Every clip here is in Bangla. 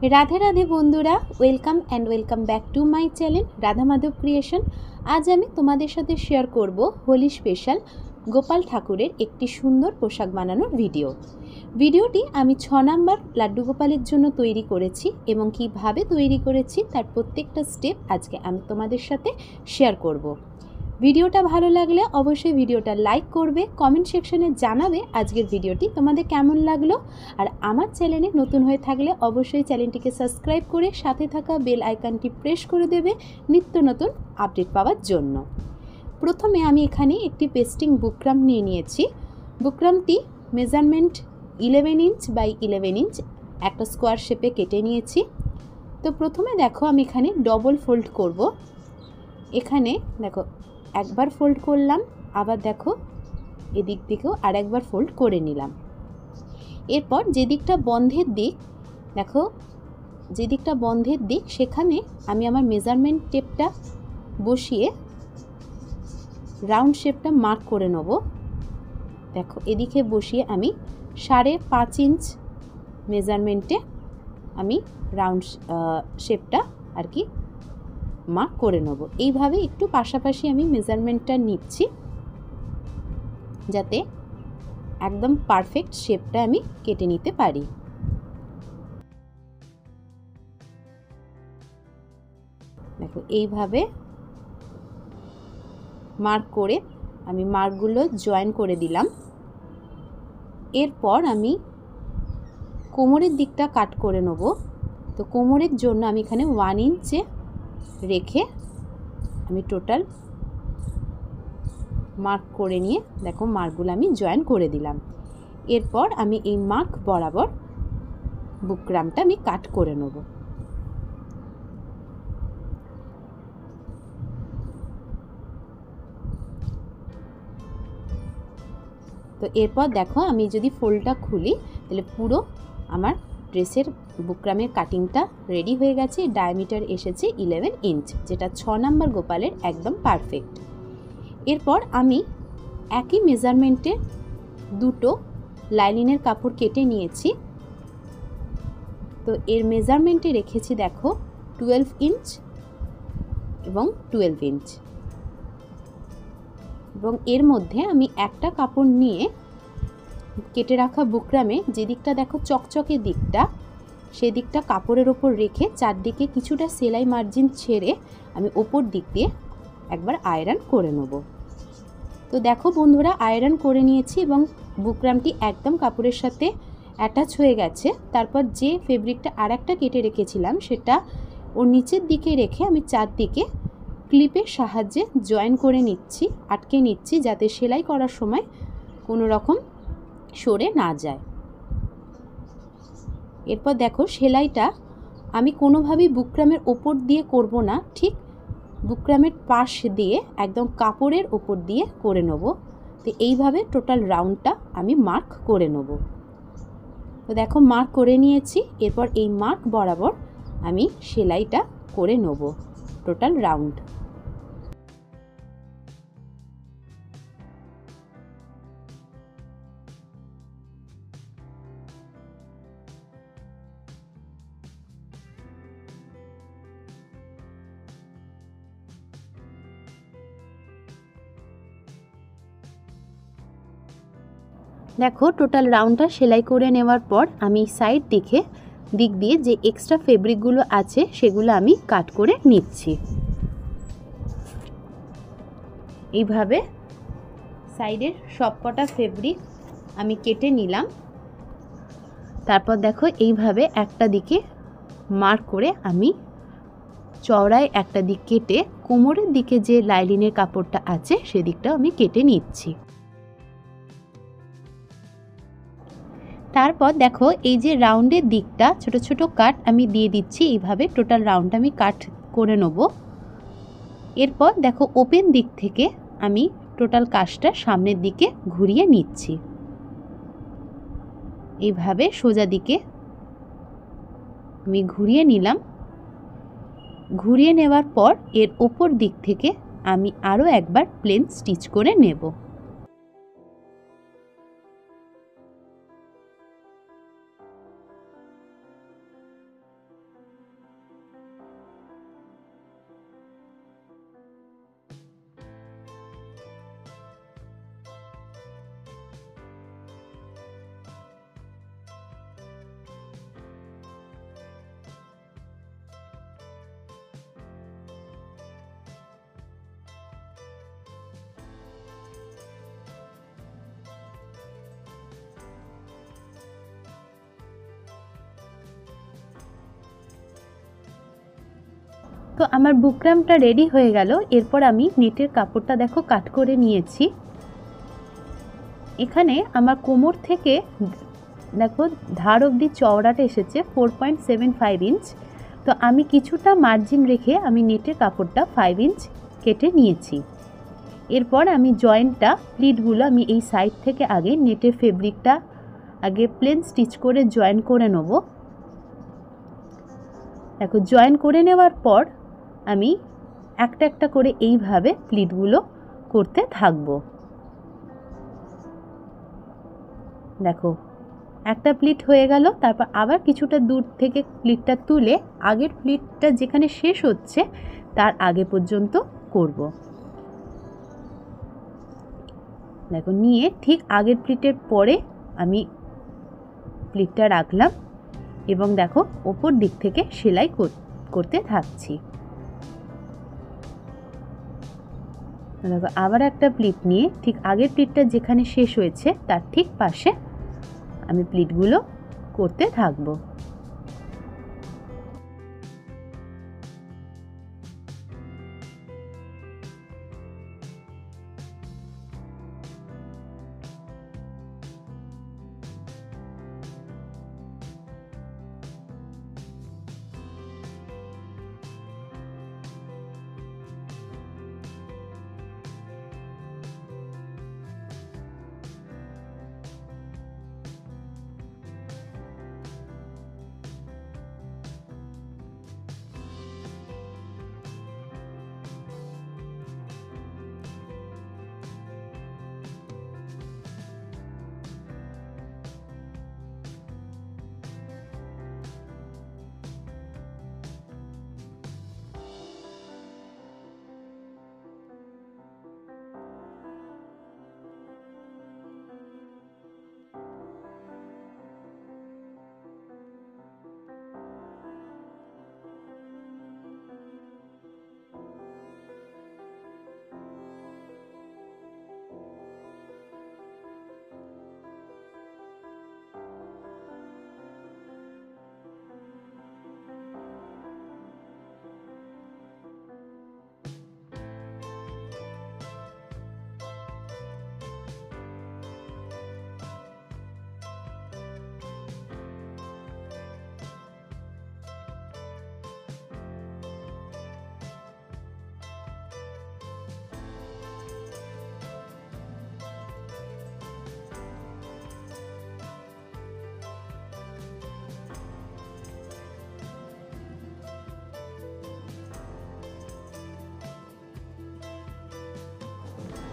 राधे राधे बंधुरा welcome and welcome back to my channel Radha Madhav creation. आज आमी तोमादेर साथे शेयर करब होली स्पेशल गोपाल ठाकुरेर एकटी सुंदर पोशाक बानानोर भिडियोटी आमी 6 नम्बर लाड्डू गोपालेर जोन्नो तैरी करेछि एबं किभाबे तैरी करेछि तार प्रत्येकटा स्टेप आजके आमी तोमादेर साथे शेयर करब। भिडियोटा भालो लागले अवश्य भिडियोटा लाइक करबे, कमेंट सेक्शने जानाबे आजकेर भिडियोटी तोमादेर केमन लागलो। और आमार चैनेले नतून हये थाकले अवश्य चैनलटिके सबस्क्राइब करे साथे थाका बेल आइकनटी प्रेस करे देबे नित्य नतून आपडेट पाওয়ার জন্য। प्रथमे आमी एखाने एकटी पेस्टिंग बुकराम निये नियेछि। बुकरामटी मेजारमेंट 11 इंच बाई 11 इंच एकटा स्कोयार शेपे केटे नियेछि। तो प्रथमे देखो आमी एखाने डबल फोल्ड करब। एखाने देखो एक बार फोल्ड करलाम, आबार देखो एदिक दिकेও आरेकबार फोल्ड करे निलाम। एरपर जे दिकटा बंधेर दिक देखो जे दिकटा बंधेर दिक सेखाने आमी आमार मेजारमेंट टेपटा बसिए राउंड शेपटा मार्क करे नेब। देखो एदिके बसिए आमी 5.5 इंच मेजारमेंटे आमी राउंड शेपटा आर कि मार्क करे नेब। এইভাবে একটু পাশাপাশি আমি মেজারমেন্টটা নিচ্ছি যাতে একদম পারফেক্ট শেপটা আমি কেটে নিতে পারি। দেখো এইভাবে মার্ক করে আমি মার্কগুলো জয়েন করে দিলাম। এরপর আমি কোমরের দিকটা কাট করে নেব। তো কোমরের জন্য আমি এখানে 1 इंचे रेखे आमी टोटाल मार्क करे निये देखो मार्कगुलो आमी जয়েন करे दिलाम। एरपर आमी एई मार्क बराबर बुकरामटा आमी काट करे नेब। तो एरपर देखो आमी जदि फोल्डटा खुली ताहले पुरो आमार ड्रेसर बुकरामेर काटिंगटा रेडी हो गेছে। डायमिटार एसेছে 11 इंच जेटा 6 नम्बर गोपालेर एकदम पारफेक्ट। एरपर आमी एकई मेजारमेंटे दुटो लाइनिंगेर कापड़ केटे निয়েছি। तो एर मेजारमेंटे रेखेছি देखो 12 इंच एबं 12 इंच एबं एर मध्य आमी एकटा कापड़ निये केटे रखा बुकरामे जे दिकटा देखो चकचके दिकटा সেই দিকটা কাপড়ের ওপর রেখে চারদিকে কিছুটা সেলাই মার্জিন ছেড়ে আমি ওপর দিক দিয়ে একবার আয়রন করে নেব। তো দেখো বন্ধুরা আয়রন করে নিয়েছি এবং বুকরামটি একদম কাপড়ের সাথে অ্যাটাচ হয়ে গেছে। তারপর যে ফেব্রিকটা আরেকটা কেটে রেখেছিলাম সেটা ওর নিচের দিকে রেখে আমি চারদিকে ক্লিপের সাহায্যে জয়েন করে নিচ্ছি, আটকে নিচ্ছি যাতে সেলাই করার সময় কোনো রকম সরে না যায়। एरपर देखो सेलाइटा आमी कोनोभाबेई बुकरामेर ओपर दिए करब ना, ठीक बुकरामेर पाश दिए एकदम कापड़ेर ओपर दिए करे नेब। तो এইভাবে টোটাল রাউন্ডটা আমি মার্ক করে নেব। তো দেখো মার্ক করে নিয়েছি। এরপর এই মার্ক বরাবর আমি সেলাইটা করে নেব টোটাল রাউন্ড। देखो टोटाल राउंडटा सेलाई करे नेওয়ার पर आमी साइड दिक दिए जे एक्सट्रा फेब्रिकगुलो आछे सेगुलो आमी काट करे निচ্ছি। এইভাবে साइडेर सबकटा फेब्रिक आमी केटे निलाम। तारपर देखो এইভাবে একটা দিকে मार्क करे आमी चौड़ाय একটা দিক केटे कोमरेर दिके जे लाइनिंगेर कापड़टा आछे सेई दिकटा आमी केटे निচ্ছি। तारपर देखो এই যে রাউন্ডের দিকটা ছোট ছোট কাট আমি দিয়ে দিচ্ছি। এইভাবে টোটাল রাউন্ডটা আমি কাট করে নেব। এরপর দেখো ওপেন দিক থেকে আমি টোটাল কাজটা সামনের দিকে ঘুরিয়ে নিচ্ছি। এইভাবে সোজা দিকে আমি ঘুরিয়ে নিলাম। ঘুরিয়ে নেওয়ার পর এর উপর দিক থেকে আমি আরো একবার প্লেন স্টিচ করে নেব। তো আমার বুকরামটা রেডি হয়ে গেল। এরপর আমি নেটের কাপড়টা দেখো কাট করে নিয়েছি। এখানে আমার কোমর থেকে দেখো ধার অবধি চওড়াটা এসেছে 4.75 ইঞ্চ। তো আমি কিছুটা মার্জিন রেখে আমি নেটের কাপড়টা 5 ইঞ্চ কেটে নিয়েছি। এরপর আমি জয়েন্টটা প্লিটগুলো আমি এই সাইড থেকে আগে নেটের ফেব্রিকটা আগে প্লেন স্টিচ করে জয়েন করে নেব। দেখো জয়েন করে নেওয়ার পর আমি একটা একটা করে এইভাবে প্লিটগুলো করতে থাকব। দেখো একটা প্লিট হয়ে গেল। তারপর আবার কিছুটা দূর থেকে প্লিটটা তুলে আগের প্লিটটা যেখানে শেষ হচ্ছে তার আগে পর্যন্ত করব। দেখো নিয়ে ঠিক আগের প্লিটের পরে আমি প্লিটটা রাখলাম এবং দেখো ওপর দিক থেকে সেলাই করতে থাকছি। দেখো আবার একটা প্লিট নিয়ে ঠিক আগের প্লিটটা যেখানে শেষ হয়েছে তার ঠিক পাশে আমি প্লিটগুলো করতে থাকবো।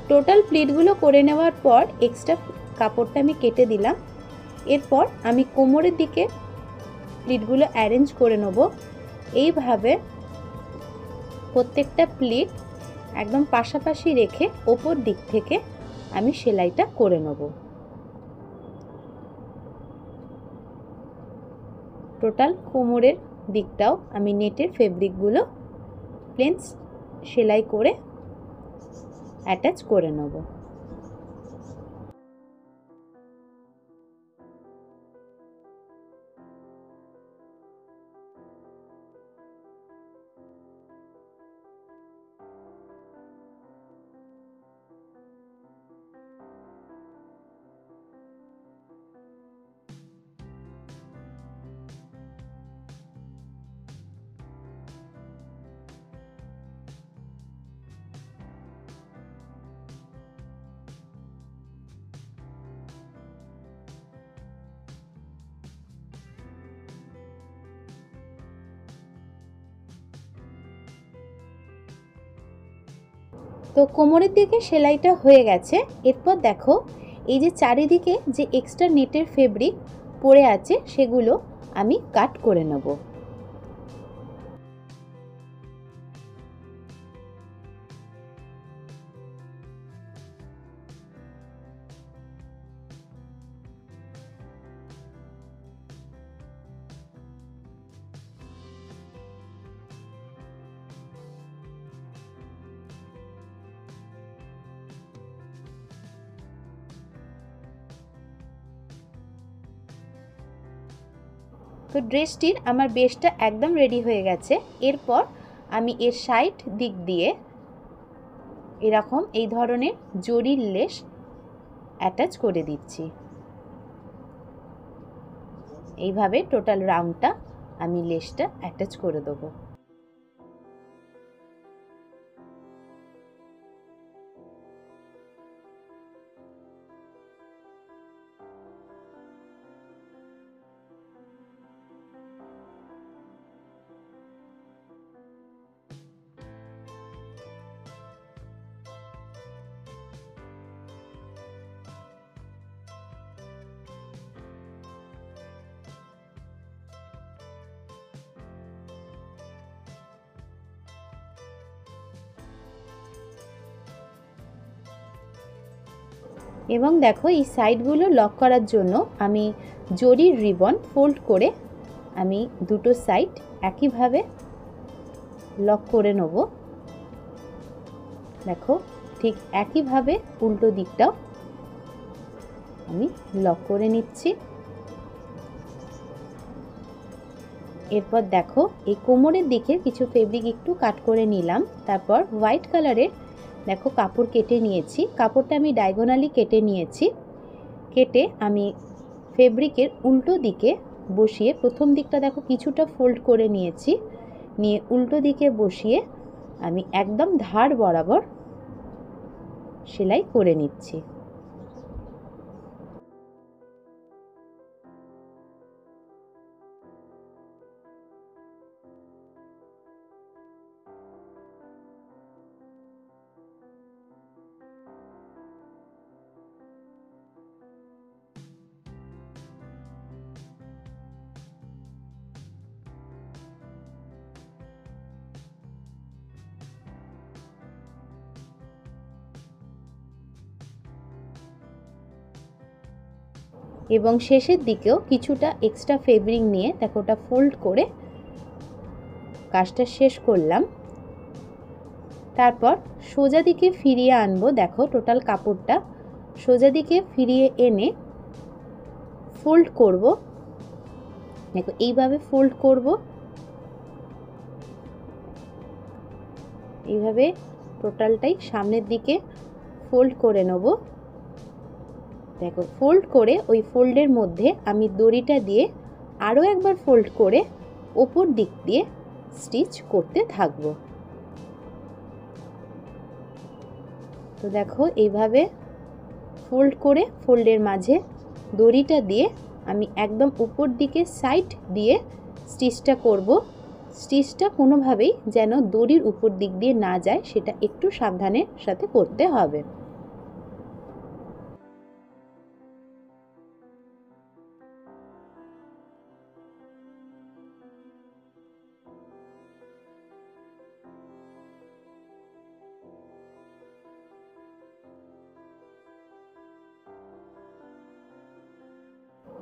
টোটাল প্লিটগুলো করে নেওয়ার পর এক্সট্রা কাপড়টা আমি কেটে দিলাম। এরপর আমি কোমরের দিকে প্লিটগুলো অ্যারেঞ্জ করে নেব। এইভাবে প্রত্যেকটা প্লিট একদম পাশাপাশি রেখে ওপর দিক থেকে আমি সেলাইটা করে নেব। টোটাল কোমরের দিকটাও আমি নেটের ফেব্রিকগুলো প্লেন সেলাই করে অ্যাটাচ করে নেব। তো কোমরের দিকে সেলাইটা হয়ে গেছে। এরপর দেখো এই যে চারিদিকে যে এক্সট্রা নেটের ফেব্রিক পড়ে আছে সেগুলো আমি কাট করে নেব। তো ড্রেসটির আমার বেসটা একদম রেডি হয়ে গেছে। এরপর আমি এর সাইড দিক দিয়ে এরকম এই ধরনের জরির লেস অ্যাটাচ করে দিচ্ছি। এইভাবে টোটাল রাউন্ডটা আমি লেসটা অ্যাটাচ করে দেবো। এবং দেখো এই সাইডগুলো লক করার জন্য আমি জরির রিবন ফোল্ড করে আমি দুটো সাইড একইভাবে লক করে নেব। দেখো ঠিক একইভাবে উল্টো দিকটাও আমি লক করে নিচ্ছি। এরপর দেখো এই কোমরের দিকে কিছু ফেব্রিক একটু কাট করে নিলাম। তারপর হোয়াইট কালারের দেখো কাপড় কেটে নিয়েছি। কাপড়টা আমি ডায়াগোনালি কেটে নিয়েছি। কেটে আমি ফেব্রিকের উল্টো দিকে বসিয়ে প্রথম দিকটা দেখো কিছুটা ফোল্ড করে নিয়েছি, নিয়ে উল্টো দিকে বসিয়ে আমি একদম ধার বরাবর সেলাই করে নিচ্ছি। এবং শেষের দিকেও কিছুটা এক্সট্রা ফেব্রিক নিয়ে দেখো ওটা ফোল্ড করে কাজটা শেষ করলাম। তারপর সোজা দিকে ফিরিয়ে আনবো। দেখো টোটাল কাপড়টা সোজা দিকে ফিরিয়ে এনে ফোল্ড করব। দেখো এইভাবে ফোল্ড করব, এইভাবে টোটালটাই সামনের দিকে ফোল্ড করে নেব। দেখো ফোল্ড করে ওই ফোল্ডের মধ্যে আমি দড়িটা দিয়ে আরও একবার ফোল্ড করে ওপর দিক দিয়ে স্টিচ করতে থাকব। তো দেখো এইভাবে ফোল্ড করে ফোল্ডের মাঝে দড়িটা দিয়ে আমি একদম উপর দিকে সাইড দিয়ে স্টিচটা করব। স্টিচটা কোনোভাবেই যেন দড়ির উপর দিক দিয়ে না যায় সেটা একটু সাবধানের সাথে করতে হবে।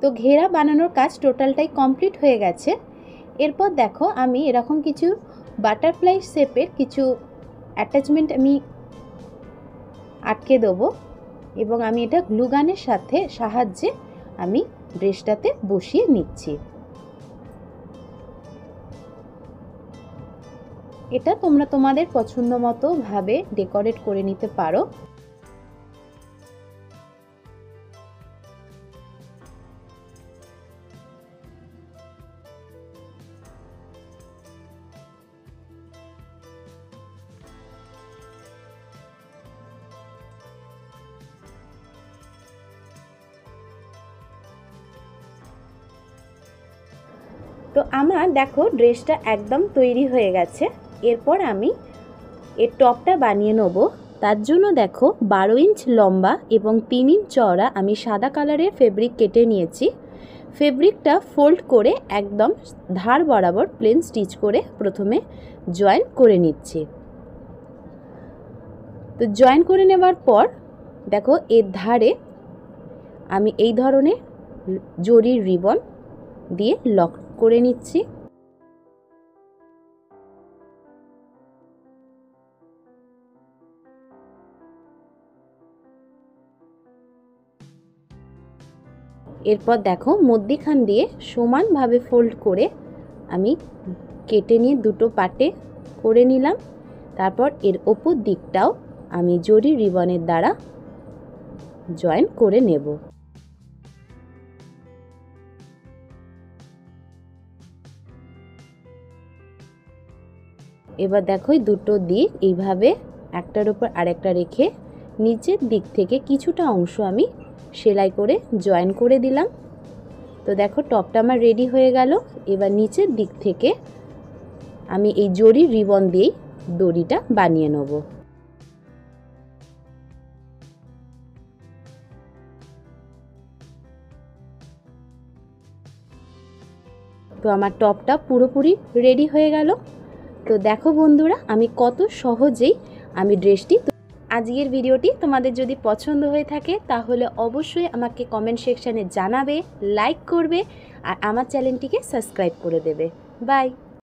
তো ঘেরা বানানোর কাজ টোটালটাই কমপ্লিট হয়ে গেছে। এরপর দেখো আমি এরকম কিছু বাটারফ্লাই শেপের কিছু অ্যাটাচমেন্ট আমি আটকে দেবো এবং আমি এটা গ্লু গানের সাহায্যে আমি ড্রেসটাতে বসিয়ে নিচ্ছি। এটা তোমরা তোমাদের পছন্দ মতো ভাবে ডেকোরেট করে নিতে পারো। তো আমার দেখো ড্রেসটা একদম তৈরি হয়ে গেছে। এরপর আমি এর টপটা বানিয়ে নেব। তার জন্য দেখো 12 ইঞ্চ লম্বা এবং 3 ইঞ্চ চওড়া আমি সাদা কালারের ফেব্রিক কেটে নিয়েছি। ফেব্রিকটা ফোল্ড করে একদম ধার বরাবর প্লেন স্টিচ করে প্রথমে জয়েন করে নিচ্ছি। তো জয়েন করে নেবার পর দেখো এর ধারে আমি এই ধরনের জরির রিবন দিয়ে লক করে নিচ্ছি। এরপর দেখো মধ্যিখান দিয়ে সমানভাবে ফোল্ড করে আমি কেটে নিয়ে দুটো পার্টে করে নিলাম। তারপর এর ওপর দিকটাও আমি জরি রিবনের দ্বারা জয়েন করে নেব। এবার দেখো দুটো দিক এইভাবে একটার উপর আরেকটা রেখে নিচের দিক থেকে কিছুটা অংশ আমি সেলাই করে জয়েন করে দিলাম। তো দেখো টপটা আমার রেডি হয়ে গেল। এবার নিচের দিক থেকে আমি এই জরি রিবন দিয়েই দড়িটা বানিয়ে নেব। তো আমার টপটা পুরোপুরি রেডি হয়ে গেল। তো দেখো বন্ধুরা আমি কত সহজেই আমি ড্রেসটি। আজকের ভিডিওটি তোমাদের যদি পছন্দ হয়ে থাকে তাহলে অবশ্যই আমাকে কমেন্ট সেকশানে জানাবে, লাইক করবে আর আমার চ্যানেলটিকে সাবস্ক্রাইব করে দেবে। বাই।